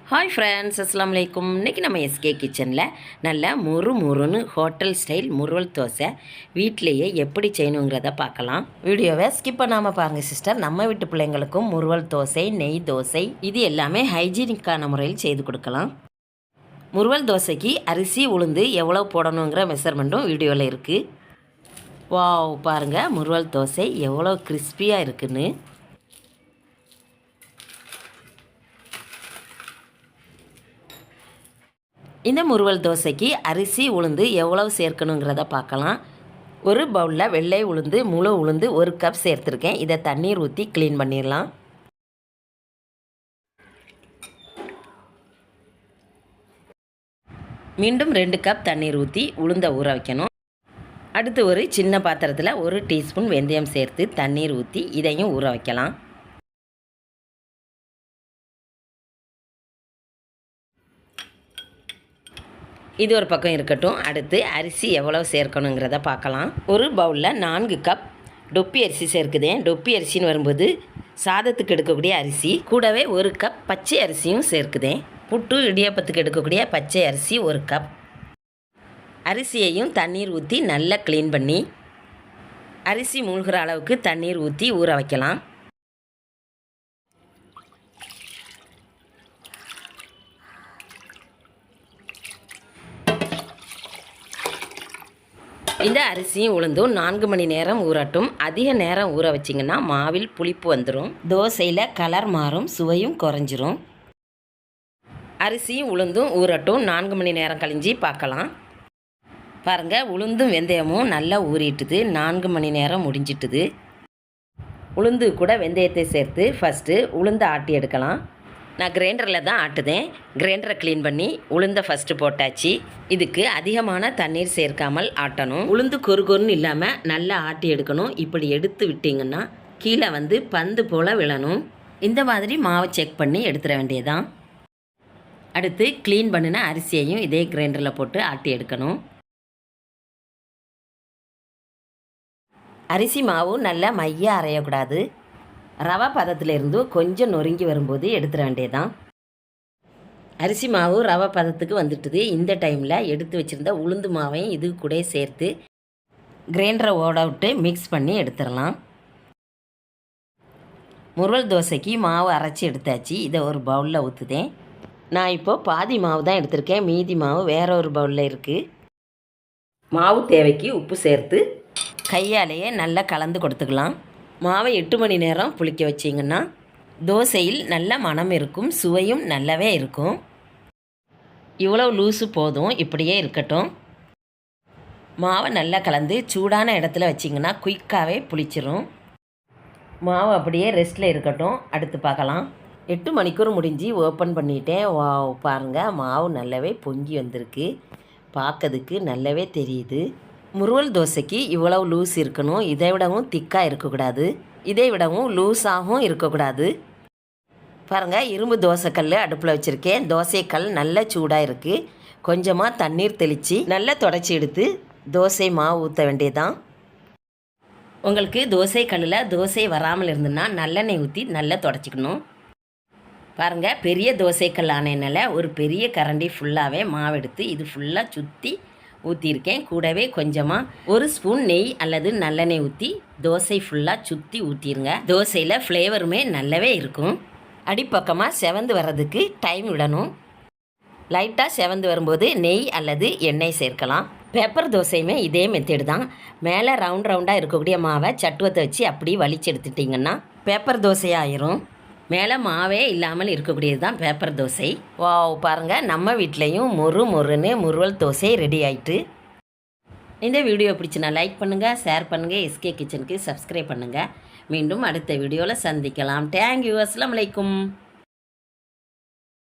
Hi friends, அஸ்ஸலாமு அலைக்கும். இன்றைக்கி நம்ம எஸ்கே கிச்சனில் நல்ல முறுமுறுன்னு ஹோட்டல் ஸ்டைல் முறுவல் தோசை வீட்டிலையே எப்படி செய்யணுங்கிறத பார்க்கலாம். வீடியோவை ஸ்கிப் பண்ணாமல் பாருங்கள் சிஸ்டர். நம்ம வீட்டு பிள்ளைங்களுக்கும் முறுவல் தோசை, நெய் தோசை இது எல்லாமே ஹைஜீனிக்கான முறையில் செய்து கொடுக்கலாம். முறுவல் தோசைக்கு அரிசி உளுந்து எவ்வளோ போடணுங்கிற மெஷர்மெண்ட்டும் வீடியோவில் இருக்குது. வாவ், பாருங்கள் முறுவல் தோசை எவ்வளோ கிறிஸ்பியாக இருக்குன்னு. இந்த முறுவல் தோசைக்கு அரிசி உளுந்து எவ்வளவு சேர்க்கணுங்கிறத பார்க்கலாம். ஒரு பவுலில் வெள்ளை உளுந்து, முழு உளுந்து 1 கப் சேர்த்துருக்கேன். இதை தண்ணீர் ஊற்றி க்ளீன் பண்ணிடலாம். மீண்டும் 2 கப் தண்ணீர் ஊற்றி உளுந்தை ஊற வைக்கணும். அடுத்து ஒரு சின்ன பாத்திரத்தில் 1 டீஸ்பூன் வெந்தயம் சேர்த்து தண்ணீர் ஊற்றி இதையும் ஊற வைக்கலாம். இது ஒரு பக்கம் இருக்கட்டும். அடுத்து அரிசி எவ்வளோ சேர்க்கணுங்கிறத பார்க்கலாம். ஒரு பவுலில் 4 கப் டொப்பி அரிசி சேர்க்குதேன். டொப்பி அரிசின்னு வரும்போது சாதத்துக்கு எடுக்கக்கூடிய அரிசி, கூடவே 1 கப் பச்சை அரிசியும் சேர்க்குதேன். புட்டு இடியாப்பத்துக்கு எடுக்கக்கூடிய பச்சை அரிசி 1 கப். அரிசியையும் தண்ணீர் ஊற்றி நல்லா க்ளீன் பண்ணி அரிசி மூழ்கிற அளவுக்கு தண்ணீர் ஊற்றி ஊற வைக்கலாம். இந்த அரிசியும் உளுந்தும் 4 மணி நேரம் ஊறட்டும். அதிக நேரம் ஊற வச்சிங்கன்னா மாவில் புளிப்பு வந்துடும், தோசையில் கலர் மாறும், சுவையும் குறைஞ்சிரும். அரிசியும் உளுந்தும் ஊறட்டும். 4 மணி நேரம் கழிஞ்சு பார்க்கலாம். பாருங்கள், உளுந்தும் வெந்தயமும் நல்லா ஊறிட்டுது. 4 மணி நேரம் முடிஞ்சிட்டுது. உளுந்து கூட வெந்தயத்தை சேர்த்து ஃபஸ்ட்டு உளுந்தை ஆட்டி எடுக்கலாம். நான் கிரைண்டரில் தான் ஆட்டுதேன். கிரைண்டரை க்ளீன் பண்ணி உளுந்தை ஃபஸ்ட்டு போட்டாச்சு. இதுக்கு அதிகமான தண்ணீர் சேர்க்காமல் ஆட்டணும். உளுந்து கொருன்னு இல்லாமல் நல்லா ஆட்டி எடுக்கணும். இப்படி எடுத்து விட்டிங்கன்னா கீழே பந்து போல் விழணும். இந்த மாதிரி மாவை செக் பண்ணி எடுத்துட வேண்டியதான். அடுத்து க்ளீன் பண்ணின அரிசியையும் இதே கிரைண்டரில் போட்டு ஆட்டி எடுக்கணும். அரிசி மாவு நல்லா மைய அரையக்கூடாது. ரவை பதத்திலிருந்து கொஞ்சம் நொறுங்கி வரும்போது எடுத்துட வேண்டியதான். அரிசி மாவு ரவை பதத்துக்கு வந்துட்டுது. இந்த டைமில் எடுத்து வச்சுருந்த உளுந்து மாவையும் இது கூட சேர்த்து கிரைண்டரை ஓட விட்டு மிக்ஸ் பண்ணி எடுத்துடலாம். முறுவல் தோசைக்கு மாவு அரைச்சி எடுத்தாச்சு. இதை ஒரு பவுலில் ஊற்றுதேன். நான் இப்போது பாதி மாவு தான் எடுத்திருக்கேன். மீதி மாவு வேற ஒரு பவுலில் இருக்குது. மாவு தேவைக்கு உப்பு சேர்த்து கையாலேயே நல்லா கலந்து கொடுத்துக்கலாம். மாவை 8 மணி நேரம் புளிக்க வச்சிங்கன்னா தோசையில் நல்ல மணம் இருக்கும், சுவையும் நல்லாவே இருக்கும். இவ்வளோ லூஸு போதும், இப்படியே இருக்கட்டும். மாவை நல்லா கலந்து சூடான இடத்துல வச்சிங்கன்னா குயிக்காகவே புளிச்சிரும். மாவு அப்படியே ரெஸ்ட்டில் இருக்கட்டும். அடுத்து பார்க்கலாம். 8 மணிக்கூர் முடிஞ்சு ஓப்பன் பண்ணிட்டேன். பாருங்கள், மாவு நல்லாவே பொங்கி வந்திருக்கு. பார்க்கறதுக்கு நல்லாவே தெரியுது. முறுவல் தோசைக்கு இவ்வளவு லூஸ் இருக்கணும். இதை விடவும் திக்காக இருக்கக்கூடாது, இதை விடவும் லூஸாகவும் இருக்கக்கூடாது. பாருங்கள், இரும்பு தோசைக்கல் அடுப்பில் வச்சுருக்கேன். தோசைக்கல் நல்ல சூடாக இருக்குது. கொஞ்சமாக தண்ணீர் தெளித்து நல்லா தொடச்சி எடுத்து தோசை மாவு ஊற்ற வேண்டியதான். உங்களுக்கு தோசைக்கல்லில் தோசை வராமல் இருந்துன்னா நல்லெண்ணெய் ஊற்றி நல்லா தொடச்சிக்கணும். பாருங்கள், பெரிய தோசைக்கல் ஆனதுனால ஒரு பெரிய கரண்டி ஃபுல்லாகவே மாவு எடுத்து இது ஃபுல்லாக சுற்றி ஊற்றிருக்கேன். கூடவே கொஞ்சமாக 1 ஸ்பூன் நெய் அல்லது நல்லெண்ணெய் ஊற்றி தோசை ஃபுல்லாக சுற்றி ஊற்றிடுங்க. தோசையில் ஃப்ளேவருமே நல்லாவே இருக்கும். அடிப்பக்கமாக செவந்து வர்றதுக்கு டைம் விடணும். லைட்டாக செவந்து வரும்போது நெய் அல்லது எண்ணெய் சேர்க்கலாம். பெப்பர் தோசையுமே இதே மெத்தேடு தான். மேலே ரவுண்டாக இருக்கக்கூடிய மாவை சட்டுவத்தை வச்சு அப்படி வலிச்சு எடுத்துட்டிங்கன்னா பெப்பர் தோசையாக ஆயிரும். மேலே மாவே இல்லாமல் இருக்கக்கூடியது தான் பேப்பர் தோசை. வாவ், பாருங்கள், நம்ம வீட்லேயும் மொறுன்னு முறுவல் தோசை ரெடி ஆயிட்டு. இந்த வீடியோ பிடிச்சினா லைக் பண்ணுங்கள், ஷேர் பண்ணுங்கள், எஸ்கே கிச்சனுக்கு சப்ஸ்கிரைப் பண்ணுங்கள். மீண்டும் அடுத்த வீடியோவில் சந்திக்கலாம். தேங்க்யூ. அஸ்ஸலாமு அலைக்கும்.